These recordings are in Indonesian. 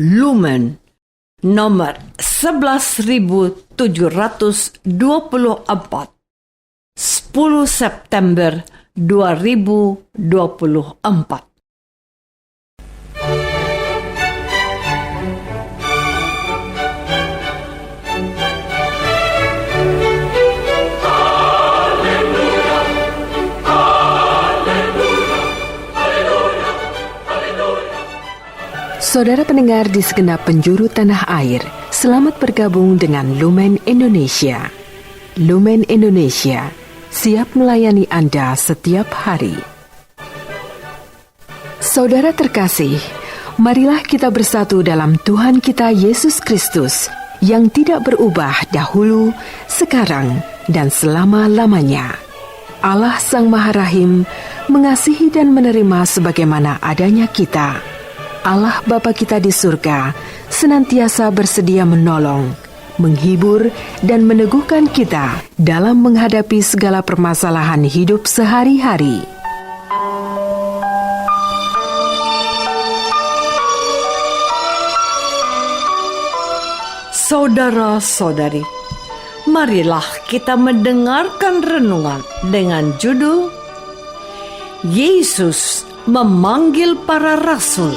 Lumen nomor 11.724, 10 September 2024. Saudara pendengar di segenap penjuru tanah air, selamat bergabung dengan Lumen Indonesia. Lumen Indonesia, siap melayani Anda setiap hari. Saudara terkasih, marilah kita bersatu dalam Tuhan kita Yesus Kristus yang tidak berubah dahulu, sekarang, dan selama-lamanya. Allah Sang Maha Rahim mengasihi dan menerima sebagaimana adanya kita. Allah Bapa kita di surga senantiasa bersedia menolong, menghibur, dan meneguhkan kita dalam menghadapi segala permasalahan hidup sehari-hari. Saudara-saudari, marilah kita mendengarkan renungan dengan judul Yesus memanggil para rasul.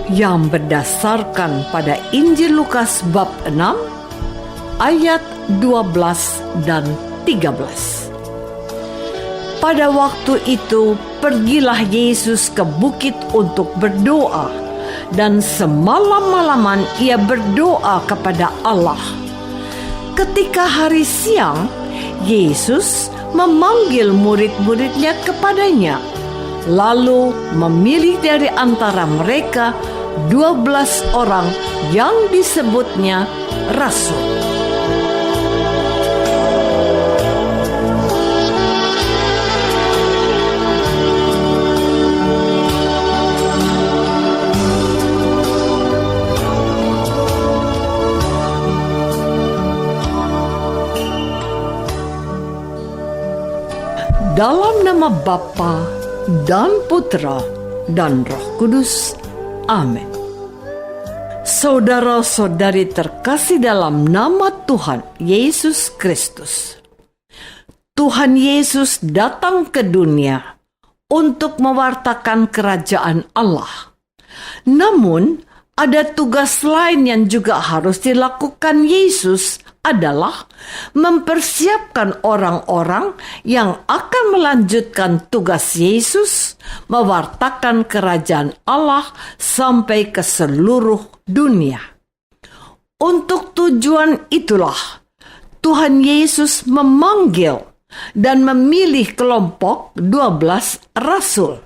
Yang berdasarkan pada Injil Lukas bab 6 ayat 12 dan 13. Pada waktu itu pergilah Yesus ke bukit untuk berdoa, dan semalam-malaman ia berdoa kepada Allah. Ketika hari siang, Yesus memanggil murid-muridnya kepadanya, lalu memilih dari antara mereka 12 orang yang disebutnya rasul. Dalam nama Bapa dan Putra dan Roh Kudus. Amin. Saudara-saudari terkasih dalam nama Tuhan Yesus Kristus. Tuhan Yesus datang ke dunia untuk mewartakan kerajaan Allah. Namun, ada tugas lain yang juga harus dilakukan Yesus, adalah mempersiapkan orang-orang yang akan melanjutkan tugas Yesus mewartakan kerajaan Allah sampai ke seluruh dunia. Untuk tujuan itulah Tuhan Yesus memanggil dan memilih kelompok 12 rasul.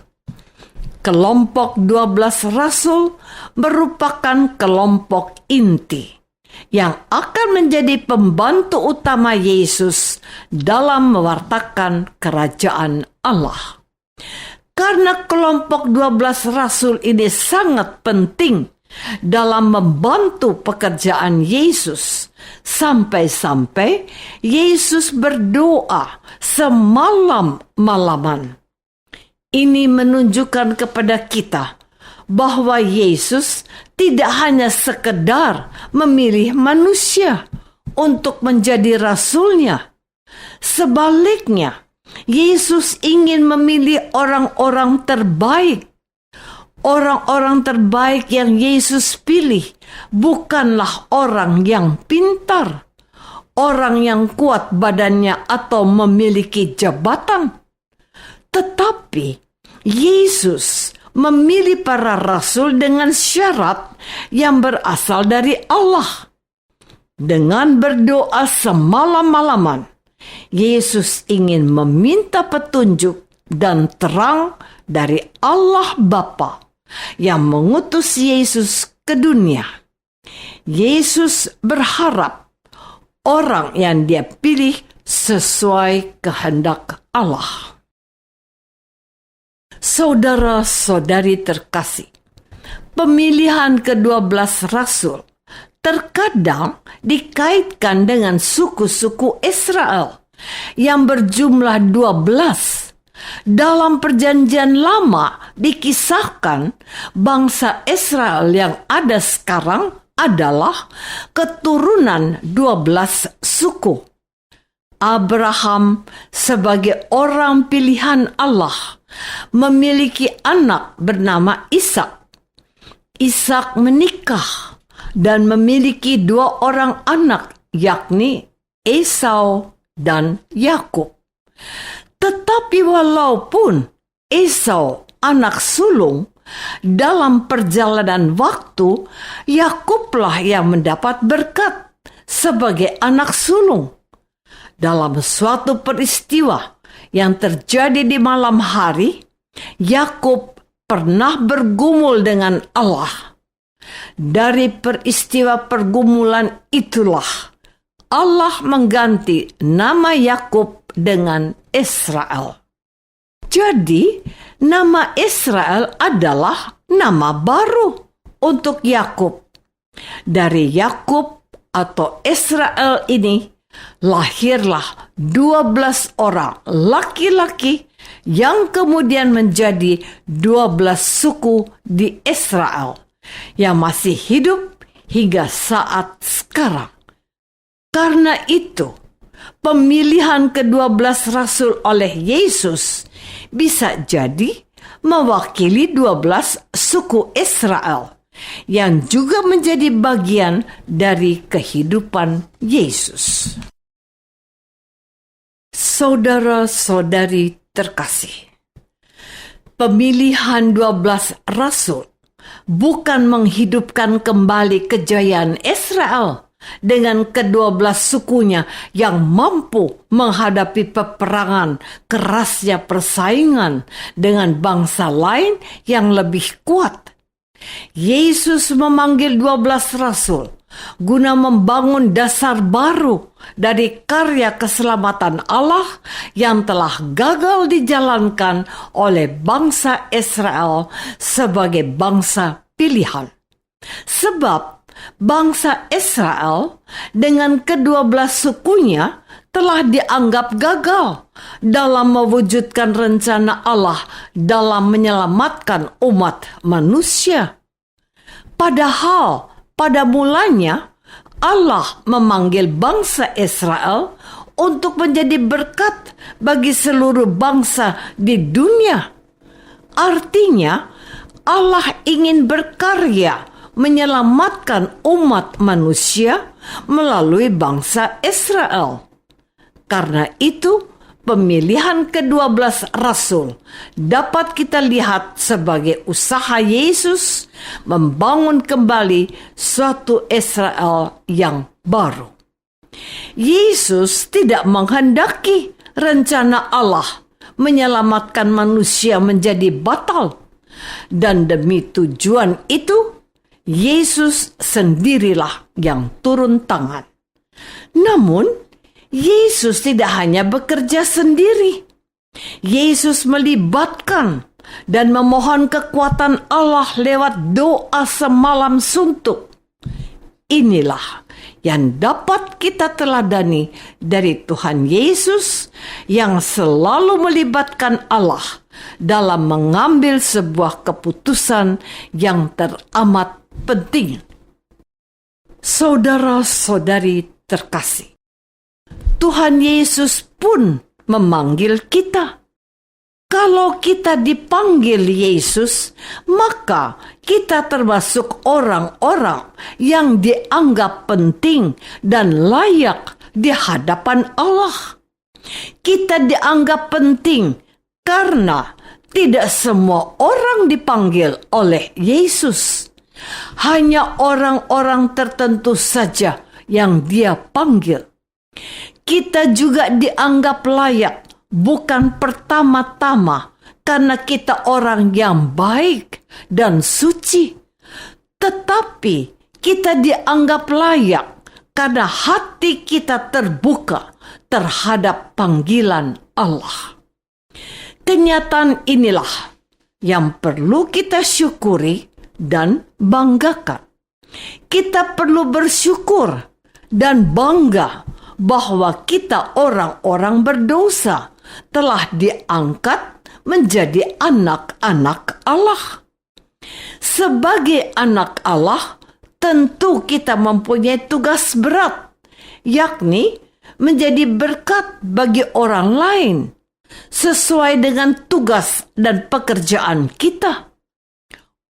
Kelompok 12 rasul merupakan kelompok inti yang akan menjadi pembantu utama Yesus dalam mewartakan kerajaan Allah. Karena kelompok 12 rasul ini sangat penting dalam membantu pekerjaan Yesus, sampai-sampai Yesus berdoa semalam-malaman. Ini menunjukkan kepada kita bahwa Yesus tidak hanya sekedar memilih manusia untuk menjadi rasulnya. Sebaliknya, Yesus ingin memilih orang-orang terbaik. Orang-orang terbaik yang Yesus pilih bukanlah orang yang pintar, orang yang kuat badannya atau memiliki jabatan. Tetapi Yesus memilih para rasul dengan syarat yang berasal dari Allah. Dengan berdoa semalam-malaman, Yesus ingin meminta petunjuk dan terang dari Allah Bapa yang mengutus Yesus ke dunia. Yesus berharap orang yang Dia pilih sesuai kehendak Allah. Saudara-saudari terkasih, pemilihan ke-12 rasul terkadang dikaitkan dengan suku-suku Israel yang berjumlah 12. Dalam Perjanjian Lama dikisahkan bangsa Israel yang ada sekarang adalah keturunan 12 suku. Abraham sebagai orang pilihan Allah memiliki anak bernama Ishak. Ishak menikah dan memiliki 2 orang anak, yakni Esau dan Yakub. Tetapi walaupun Esau anak sulung, dalam perjalanan waktu Yakublah yang mendapat berkat sebagai anak sulung. Dalam suatu peristiwa yang terjadi di malam hari, Yakub pernah bergumul dengan Allah. Dari peristiwa pergumulan itulah Allah mengganti nama Yakub dengan Israel. Jadi, nama Israel adalah nama baru untuk Yakub. Dari Yakub atau Israel ini lahirlah 12 orang laki-laki yang kemudian menjadi 12 suku di Israel yang masih hidup hingga saat sekarang. Karena itu, pemilihan ke-12 rasul oleh Yesus bisa jadi mewakili 12 suku Israel yang juga menjadi bagian dari kehidupan Yesus. Saudara-saudari terkasih, pemilihan 12 rasul bukan menghidupkan kembali kejayaan Israel dengan ke-12 sukunya yang mampu menghadapi peperangan, kerasnya persaingan dengan bangsa lain yang lebih kuat. Yesus memanggil 12 rasul guna membangun dasar baru dari karya keselamatan Allah yang telah gagal dijalankan oleh bangsa Israel sebagai bangsa pilihan. Sebab bangsa Israel dengan ke-12 sukunya telah dianggap gagal dalam mewujudkan rencana Allah dalam menyelamatkan umat manusia. Padahal pada mulanya Allah memanggil bangsa Israel untuk menjadi berkat bagi seluruh bangsa di dunia. Artinya, Allah ingin berkarya menyelamatkan umat manusia melalui bangsa Israel. Karena itu, pemilihan ke-12 rasul dapat kita lihat sebagai usaha Yesus membangun kembali suatu Israel yang baru. Yesus tidak menghendaki rencana Allah menyelamatkan manusia menjadi batal. Dan demi tujuan itu, Yesus sendirilah yang turun tangan. Namun, Yesus tidak hanya bekerja sendiri. Yesus melibatkan dan memohon kekuatan Allah lewat doa semalam suntuk. Inilah yang dapat kita teladani dari Tuhan Yesus yang selalu melibatkan Allah dalam mengambil sebuah keputusan yang teramat penting. Saudara-saudari terkasih, Tuhan Yesus pun memanggil kita. Kalau kita dipanggil Yesus, maka kita termasuk orang-orang yang dianggap penting dan layak di hadapan Allah. Kita dianggap penting karena tidak semua orang dipanggil oleh Yesus. Hanya orang-orang tertentu saja yang Dia panggil. Kita juga dianggap layak bukan pertama-tama karena kita orang yang baik dan suci, tetapi kita dianggap layak karena hati kita terbuka terhadap panggilan Allah. Kenyataan inilah yang perlu kita syukuri dan banggakan. Kita perlu bersyukur dan bangga bahwa kita orang-orang berdosa telah diangkat menjadi anak-anak Allah. Sebagai anak Allah, tentu kita mempunyai tugas berat, yakni menjadi berkat bagi orang lain, sesuai dengan tugas dan pekerjaan kita.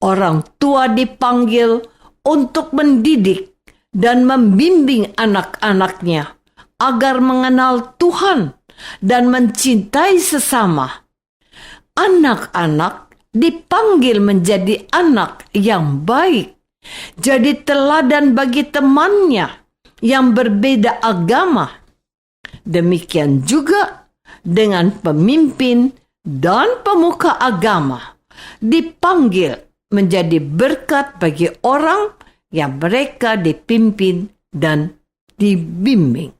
Orang tua dipanggil untuk mendidik dan membimbing anak-anaknya agar mengenal Tuhan dan mencintai sesama. Anak-anak dipanggil menjadi anak yang baik, jadi teladan bagi temannya yang berbeda agama. Demikian juga dengan pemimpin dan pemuka agama, dipanggil menjadi berkat bagi orang yang mereka dipimpin dan dibimbing.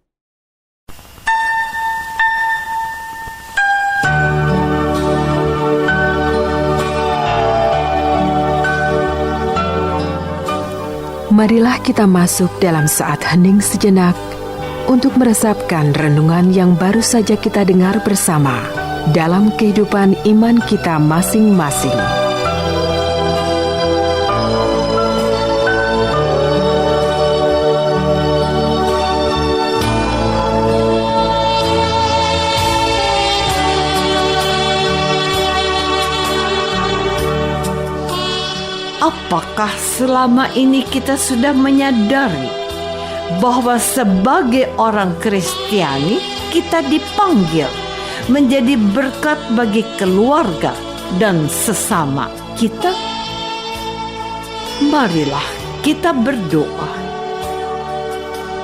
Marilah kita masuk dalam saat hening sejenak untuk meresapkan renungan yang baru saja kita dengar bersama dalam kehidupan iman kita masing-masing. Apakah selama ini kita sudah menyadari bahwa sebagai orang Kristiani kita dipanggil menjadi berkat bagi keluarga dan sesama kita? Marilah kita berdoa.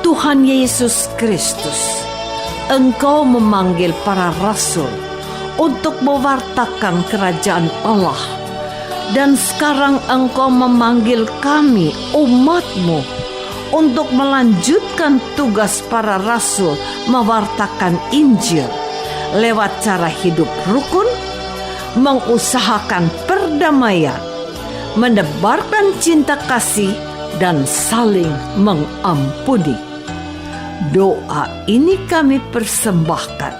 Tuhan Yesus Kristus, Engkau memanggil para rasul untuk mewartakan kerajaan Allah. Dan sekarang Engkau memanggil kami, umat-Mu, untuk melanjutkan tugas para rasul mewartakan Injil lewat cara hidup rukun, mengusahakan perdamaian, menebarkan cinta kasih, dan saling mengampuni. Doa ini kami persembahkan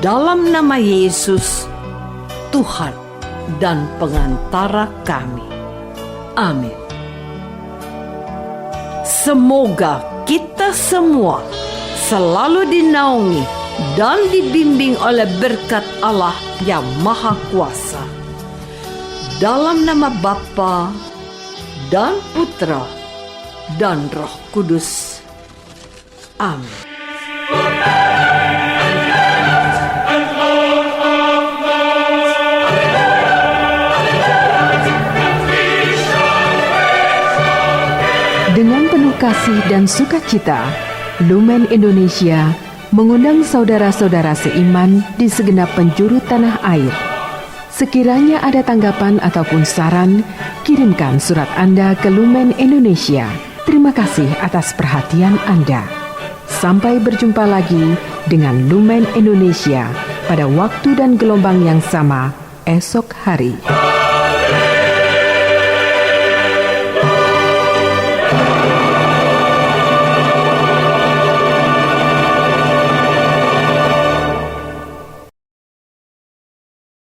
dalam nama Yesus, Tuhan dan pengantara kami. Amin. Semoga kita semua selalu dinaungi dan dibimbing oleh berkat Allah yang Maha Kuasa. Dalam nama Bapa dan Putra dan Roh Kudus. Amin. Dengan penuh kasih dan sukacita, Lumen Indonesia mengundang saudara-saudara seiman di segenap penjuru tanah air. Sekiranya ada tanggapan ataupun saran, kirimkan surat Anda ke Lumen Indonesia. Terima kasih atas perhatian Anda. Sampai berjumpa lagi dengan Lumen Indonesia pada waktu dan gelombang yang sama esok hari.